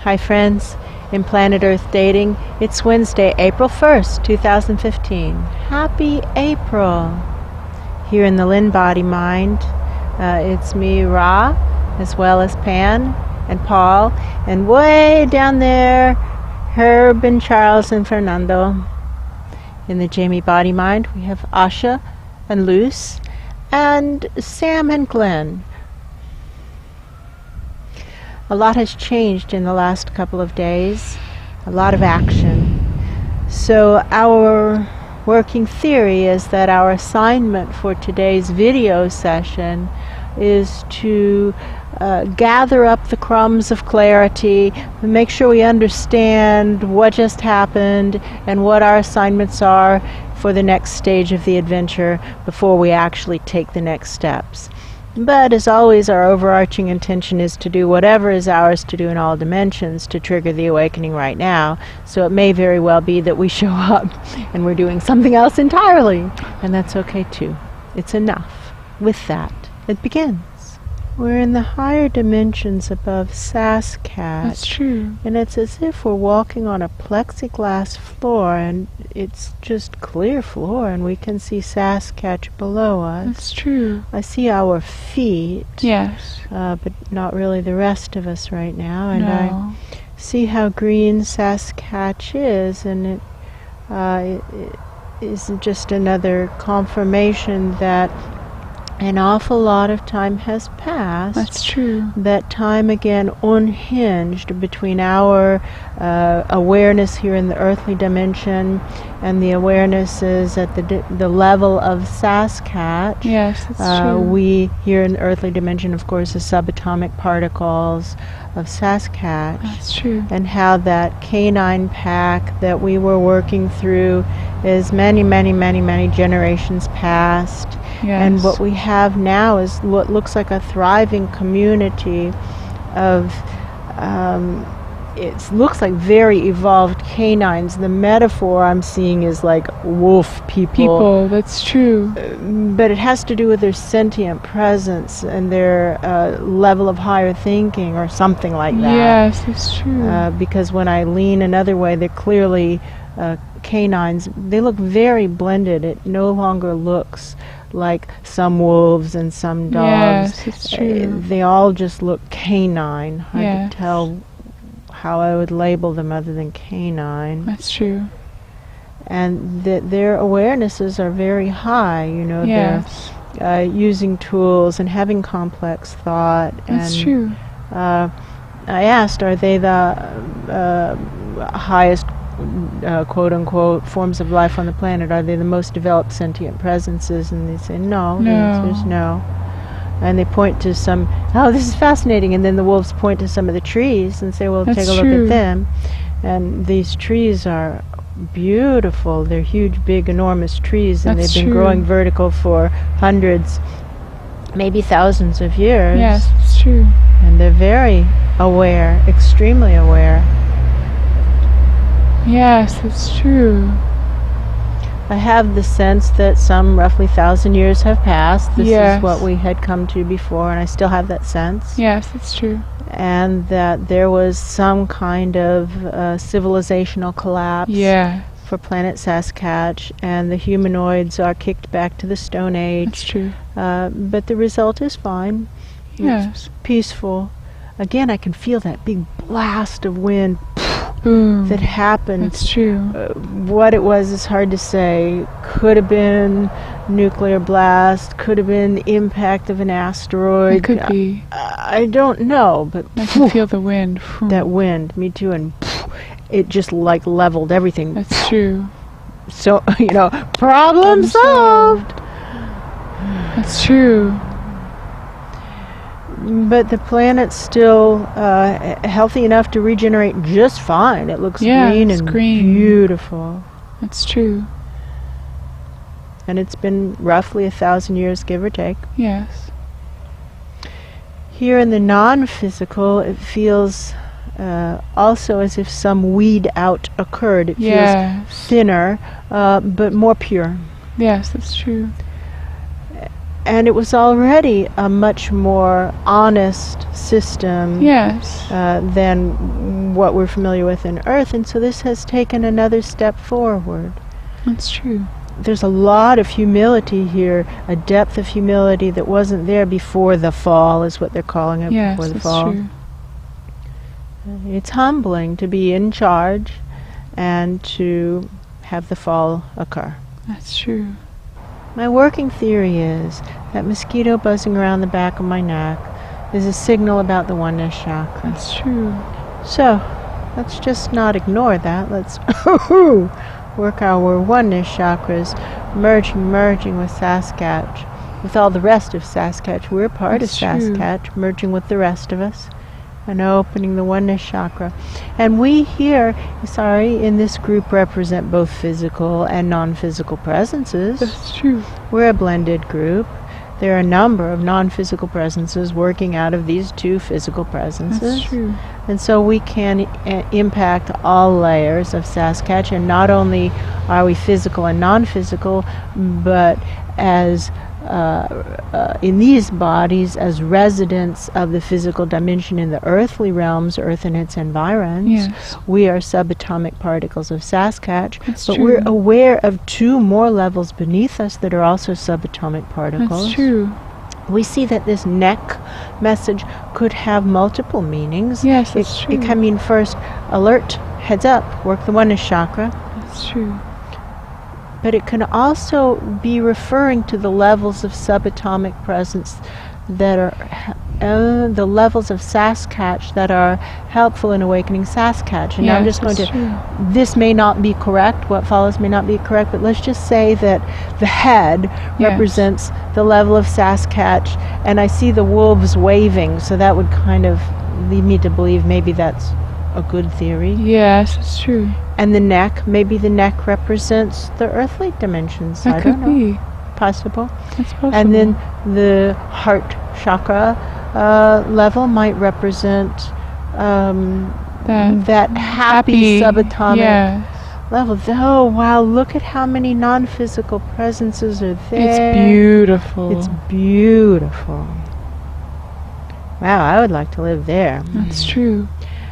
Hi friends, in Planet Earth Dating, it's Wednesday, April 1st, 2015. Happy April! Here in the Lynn-Body-Mind, it's me, Ra, as well as Pan and Paul, and way down there, Herb and Charles and Fernando. In the Jamie Body Mind, we have Asha and Luce, and Sam and Glenn. A lot has changed in the last couple of days, a lot of action. So our working theory is that our assignment for today's video session is to gather up the crumbs of clarity, make sure we understand what just happened and what our assignments are for the next stage of the adventure before we actually take the next steps. But as always, our overarching intention is to do whatever is ours to do in all dimensions to trigger the awakening right now. So it may very well be that we show up and we're doing something else entirely. And that's okay too. It's enough. With that, it begins. We're in the higher dimensions above Saskatch. That's true. And it's as if we're walking on a plexiglass floor, and it's just clear floor, and we can see Saskatch below us. That's true. I see our feet. Yes. But not really the rest of us right now. And No. I see how green Saskatch is, and it is just another confirmation that an awful lot of time has passed. That's true. That time again unhinged between our awareness here in the earthly dimension and the awarenesses at the level of Saskatch. Yes, that's true. We here in the earthly dimension, of course, the subatomic particles of Saskatch. That's true. And how that canine pack that we were working through is many, many, many, many generations past. Yes. And what we have now is what looks like a thriving community of, it looks like very evolved canines. The metaphor I'm seeing is like wolf people. That's true. But it has to do with their sentient presence and their level of higher thinking or something like that. Yes, that's true. Because when I lean another way, they're clearly canines. They look very blended. It no longer looks like some wolves and some dogs. Yes, it's true. They all just look canine. Hard Yes. to tell how I would label them other than canine. That's true. And their awarenesses are very high. You know, Yes. they're using tools and having complex thought. That's and true. I asked, are they the highest quote-unquote forms of life on the planet? Are they the most developed sentient presences? And they say no. The answer is no. And they point to some, oh, this is fascinating, and then the wolves point to some of the trees and say, well, That's take a look true. at them. And these trees are beautiful. They're huge, big, enormous trees, and That's they've been true. growing vertical for hundreds, maybe thousands of years. Yes, it's true. And they're very aware, extremely aware. Yes, that's true. I have the sense that some roughly 1,000 years have passed. This Yes. is what we had come to before, and I still have that sense. Yes, that's true. And that there was some kind of civilizational collapse Yeah, for planet Saskatch, and the humanoids are kicked back to the Stone Age. that's true. But the result is fine. Yes. It's peaceful. Again, I can feel that big blast of wind Boom. that happened. That's true. What it was is hard to say. Could have been nuclear blast, could have been the impact of an asteroid. It could be. I don't know, but I can feel the wind. that wind, me too, and it just like leveled everything. That's true. So, you know, problem solved. That's true. But the planet's still healthy enough to regenerate just fine. It looks green it's and green. beautiful. That's true. And it's been roughly 1,000 years, give or take. Yes. Here in the non-physical, it feels also as if some weed out occurred. It feels Yes. thinner, but more pure. Yes, that's true. And it was already a much more honest system Yes. than what we're familiar with in Earth, and so this has taken another step forward. That's true. There's a lot of humility here, a depth of humility that wasn't there before the fall, is what they're calling it, Yes, before the that's fall. true. It's humbling to be in charge and to have the fall occur. That's true. My working theory is that mosquito buzzing around the back of my neck is a signal about the oneness chakra. That's true. So, let's just not ignore that. Let's work our oneness chakras, merging with Saskatch, with all the rest of Saskatch. We're part That's of true. Saskatch, merging with the rest of us, and opening the oneness chakra. And we here, in this group represent both physical and non-physical presences. That's true. We're a blended group. There are a number of non-physical presences working out of these two physical presences. That's true. And so we can impact all layers of Saskatch, and not only are we physical and non-physical, but as in these bodies as residents of the physical dimension in the earthly realms, Earth and its environs. Yes. We are subatomic particles of Saskatch, That's but true. we're aware of two more levels beneath us that are also subatomic particles. That's true. We see that this neck message could have multiple meanings. Yes, that's It true. can mean first, alert, heads up, work the oneness chakra. That's true. But it can also be referring to the levels of subatomic presence that are the levels of Saskatch that are helpful in awakening Saskatch. And now I'm Yes, just going that's to, true. this may not be correct, what follows may not be correct, but let's just say that the head Yes. represents the level of Saskatch, and I see the wolves waving, so that would kind of lead me to believe maybe that's a good theory. Yes, that's true. And the neck, maybe the neck represents the earthly dimensions. That I could don't know. be. Possible. That's possible. And then the heart chakra level might represent that happy subatomic Yes. level. Oh, wow, look at how many non-physical presences are there. It's beautiful. It's beautiful. Wow, I would like to live there. That's true.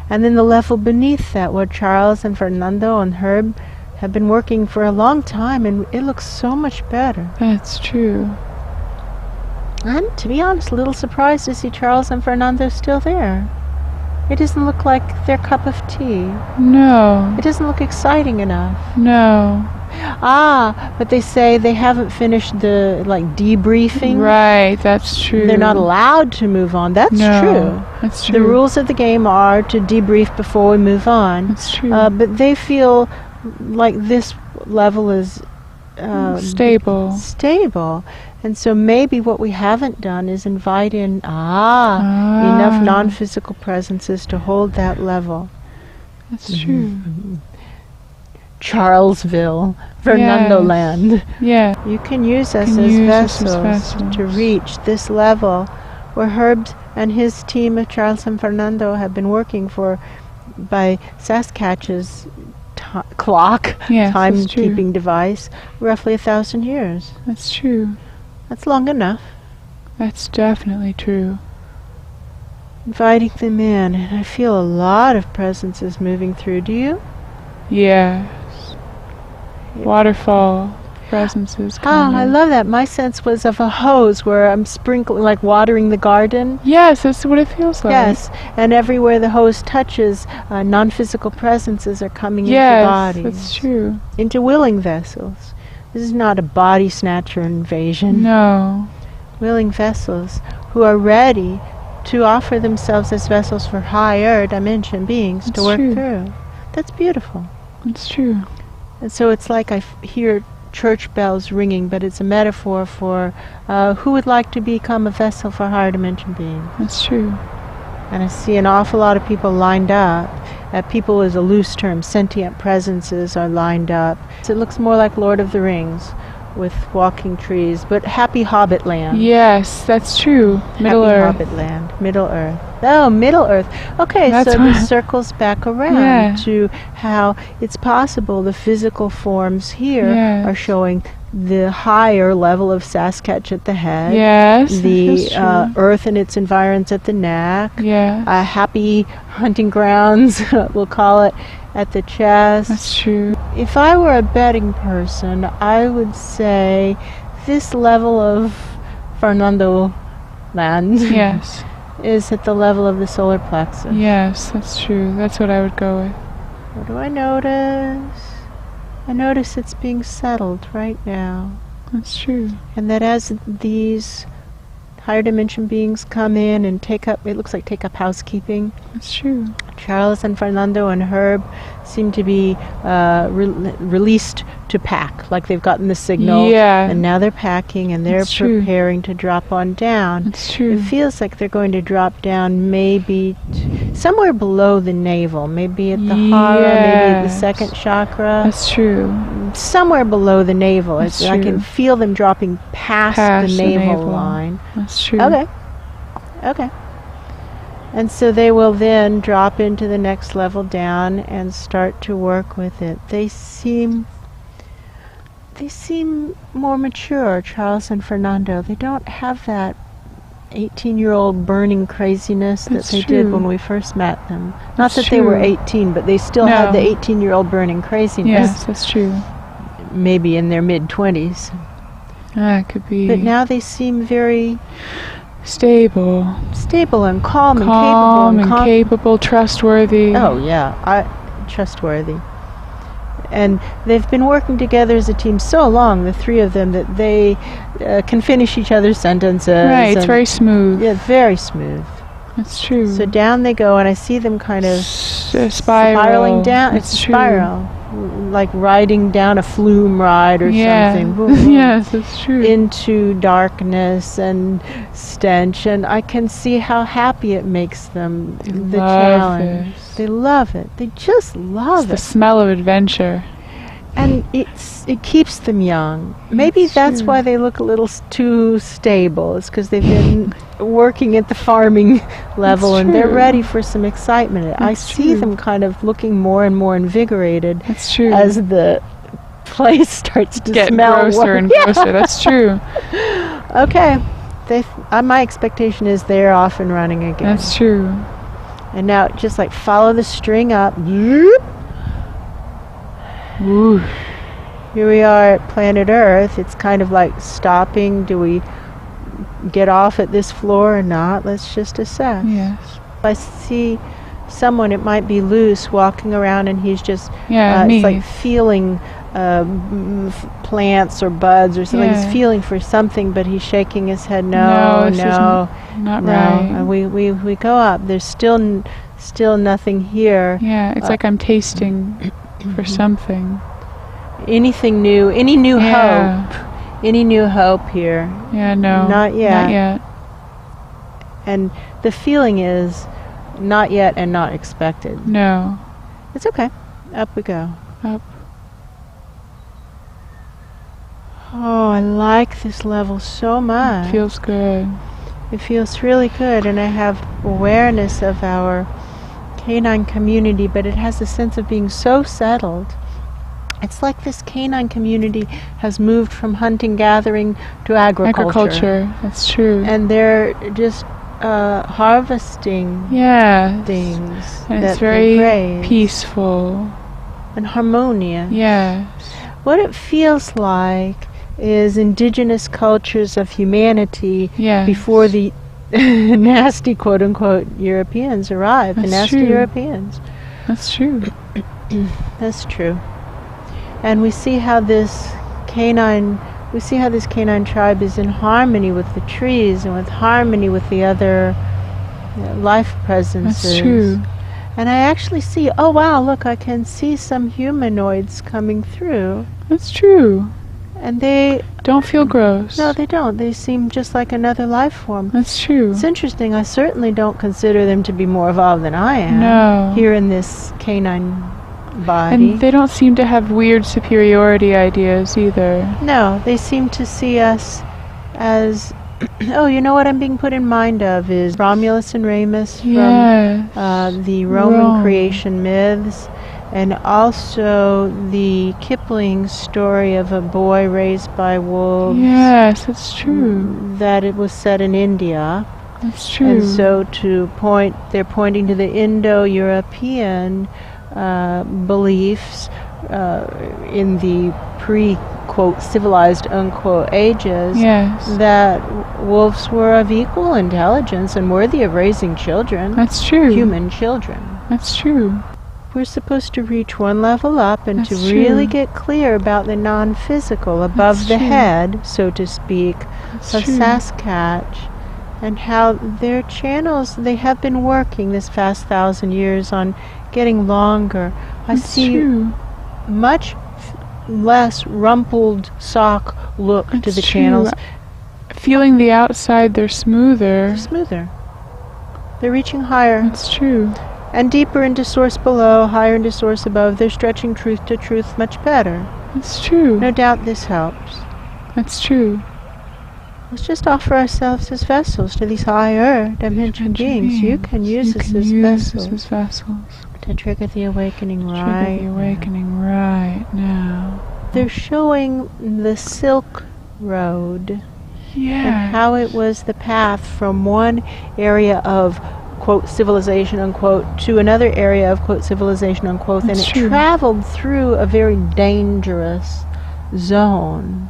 And then the level beneath that, where Charles and Fernando and Herb have been working for a long time, and it looks so much better. That's true. I'm, to be honest, a little surprised to see Charles and Fernando still there. It doesn't look like their cup of tea. No. It doesn't look exciting enough. No. But they say they haven't finished the, debriefing. Right, that's true. They're not allowed to move on. That's No, true. that's true. The rules of the game are to debrief before we move on. That's true. But they feel like this level is stable. And so maybe what we haven't done is invite in enough non-physical presences to hold that level. That's true. Charlesville, Fernando land. Yeah. You can use us Can as use us as vessels to vessels. reach this level where Herb and his team of Charles and Fernando have been working for, by Saskatch's clock, Yes, that's true. timekeeping device, roughly 1,000 years. That's true. That's long enough. That's definitely true. Inviting them in, and I feel a lot of presences moving through. Do you? Yes. Waterfall presences. kind I of. love that. My sense was of a hose where I'm sprinkling, like watering the garden. Yes, that's what it feels like. Yes, and everywhere the hose touches, non-physical presences are coming into Yes, bodies, that's true. into willing vessels. This is not a body snatcher invasion. No. Willing vessels who are ready to offer themselves as vessels for higher dimension beings to That's work true. through. That's beautiful. It's true. And so it's like I hear church bells ringing, but it's a metaphor for who would like to become a vessel for higher dimension beings. That's true. And I see an awful lot of people lined up. People is a loose term. Sentient presences are lined up. So it looks more like Lord of the Rings with walking trees, but happy Hobbit land. Yes, that's true. Middle happy Earth. Hobbit land. Middle Earth. Oh, Middle Earth. Okay, That's so what- this circles back around Yeah. to how it's possible the physical forms here Yes. are showing the higher level of Saskatch at the head. Yes. The that's true. earth and its environs at the neck. Yeah. Happy hunting grounds, we'll call it, at the chest. That's true. If I were a betting person, I would say this level of Fernando land Yes. is at the level of the solar plexus. Yes, that's true. That's what I would go with. What do I notice? I notice it's being settled right now. That's true. And that as these higher dimension beings come in and take up housekeeping, That's true. Charles and Fernando and Herb seem to be released to pack, like they've gotten the signal. Yeah. And now they're packing and they're That's true. preparing to drop on down. That's true. It feels like they're going to drop down maybe somewhere below the navel, maybe at the heart, maybe at the Yes. second chakra. That's true. Somewhere below the navel. That's I can true. feel them dropping past Past the the navel navel. line. That's true. Okay. And so they will then drop into the next level down and start to work with it. They seem more mature, Charles and Fernando. They don't have that 18-year-old burning craziness that That's they did true. when we first met them. Not That's that they were true. 18, but they still No. had the 18-year-old burning craziness. Yes, that's true. Maybe in their mid-20s. That could be But now they seem very stable, stable and calm calm and and capable, trustworthy. Oh yeah, trustworthy. And they've been working together as a team so long, the three of them, that they can finish each other's sentences. Right, it's and- very smooth. Yeah, very smooth. That's true. So down they go, and I see them kind of spiraling down. It's It's a true. spiral, like riding down a flume ride or Yeah. something. Boom, boom. Yes, that's true. Into darkness and stench, and I can see how happy it makes them. The love challenge. it. They love it. They just love It's the it. smell of adventure. And it keeps them young. Maybe that's true. why they look a little too stable. It's because they've been working at the farming level, That's and they're true. ready for some excitement. I That's see true. them kind of looking more and more invigorated That's true. as the place starts to Get smell grosser and Yeah. grosser. That's true. Okay. My expectation is they're off and running again. That's true. And now just like follow the string up. Ooh. Here we are at planet Earth. It's kind of like stopping. Do we get off at this floor or not? Let's just assess. Yes. I see someone, it might be Luce, walking around, and he's just Yeah, me. it's like feeling plants or buds or something. Yeah. He's feeling for something, but he's shaking his head. No, No, this no, Not no. right. And we go up. There's still nothing here. Yeah, it's like I'm tasting for something. Anything new? Any new Yeah. hope? Any new hope here? Yeah, no. Not yet. Not yet. And the feeling is not yet and not expected. No. It's okay. Up we go. Up. Oh, I like this level so much. Feels good. It feels really good, and I have awareness of our canine community, but it has a sense of being so settled. It's like this canine community has moved from hunting, gathering to agriculture. That's true. And they're just harvesting Yeah. things And that it's very they graze, peaceful. and harmonious. Yes. What it feels like is indigenous cultures of humanity Yes. before the nasty quote-unquote Europeans arrived. The That's nasty true. Europeans. That's true. That's true. And we see how this canine tribe is in harmony with the trees and with harmony with the other life presences. That's true. And I actually see, oh wow, look, I can see some humanoids coming through. That's true. And they, Don't feel gross. no, they don't. They seem just like another life form. That's true. It's interesting. I certainly don't consider them to be more evolved than I am. No. Here in this canine body. And they don't seem to have weird superiority ideas either. No, they seem to see us as Oh, you know what I'm being put in mind of is Romulus and Remus Yes. from the Roman Rome. creation myths, and also the Kipling story of a boy raised by wolves. Yes, that's true. That it was set in India. That's true. And so they're pointing to the Indo-European beliefs in the pre-quote civilized unquote ages, yes, that wolves were of equal intelligence and worthy of raising children. That's true. Human children. That's true. We're supposed to reach one level up and That's to true. really get clear about the non-physical, above That's the true. head, so to speak, That's of true. Saskatch, and how their channels, they have been working this past 1,000 years on getting longer. I That's see true. much less rumpled sock look to That's the true. channels. Feeling the outside, they're smoother. They're smoother. They're reaching higher That's true. and deeper into source below, higher into source above. They're stretching truth to truth much better. That's true. No doubt this helps. That's true. Let's just offer ourselves as vessels to these higher dimension beings. You can use us as vessels to trigger the awakening right. Trigger the awakening right now. They're showing the Silk Road Yeah. and how it was the path from one area of quote civilization unquote to another area of quote civilization unquote, That's and it true. traveled through a very dangerous zone.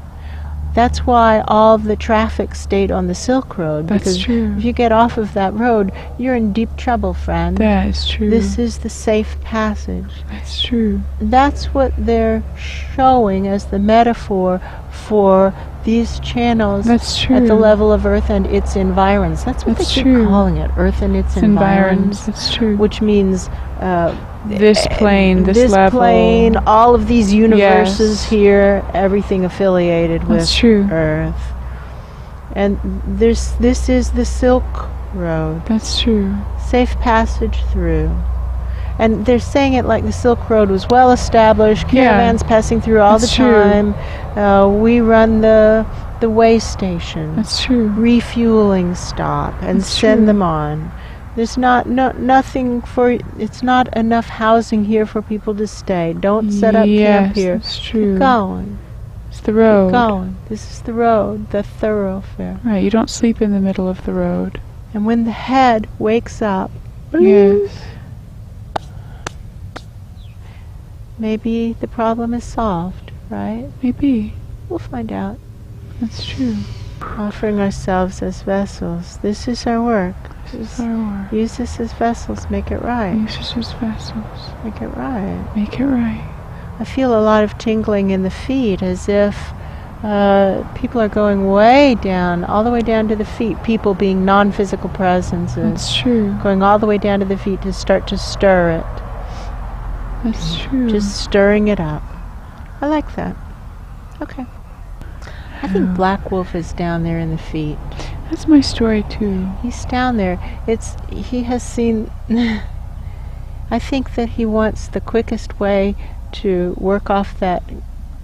That's why all the traffic stayed on the Silk Road, That's because true. if you get off of that road, you're in deep trouble, friend. That is true. This is the safe passage. That's true. That's what they're showing as the metaphor for these channels That's true. at the level of Earth and its environs. That's what That's they keep true. calling it, Earth and its Environs. That's true. which means This plane, this level. plane, all of these universes Yes. here, everything affiliated with That's true. Earth. And this is the Silk Road, That's true. safe passage through. And they're saying it like the Silk Road was well established, Yeah. caravans passing through all That's the true. time. We run the way station, That's true. refueling stop, and That's send true. them on. There's nothing for, it's not enough housing here for people to stay. Don't set up camp here. That's true. Keep going. It's the road. Keep going. This is the road, the thoroughfare. Right, you don't sleep in the middle of the road. And when the head wakes up, Yes. maybe the problem is solved, right? Maybe. We'll find out. That's true. Offering ourselves as vessels. This is our work. This is our work. Use this as vessels. Make it right. Use us as vessels. Make it right. Make it right. I feel a lot of tingling in the feet, as if people are going way down, all the way down to the feet. People being non-physical presences. That's true. Going all the way down to the feet to start to stir it. That's true. Just stirring it up. I like that. Okay. I think Black Wolf is down there in the feet. That's my story too. He's down there. He has seen. I think that he wants the quickest way to work off that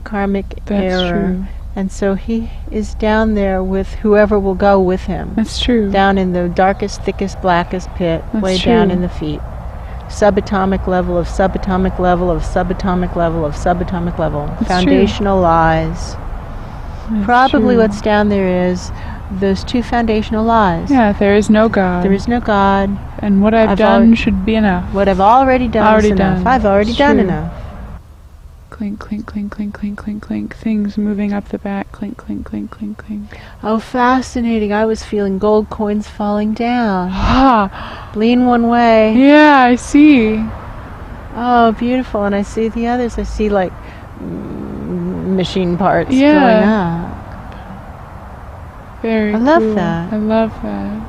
karmic That's error. true. And so he is down there with whoever will go with him. That's true. Down in the darkest, thickest, blackest pit, That's way down true. in the feet. Subatomic level of subatomic level of subatomic level of subatomic level. That's Foundational lies. That's Probably true. what's down there is those two foundational lies. Yeah, there is no God. There is no God. And what I've done should be enough. What I've already done Already is enough. done. I've already It's done true. enough. Clink, clink, clink, clink, clink, clink, clink. Things moving up the back. Clink, clink, clink, clink, clink. Oh, fascinating. I was feeling gold coins falling down. Ah, Lean one way. yeah, I see. Oh, beautiful. And I see the others. I see like machine parts Yeah. going up. Very I love cool. that. I love that.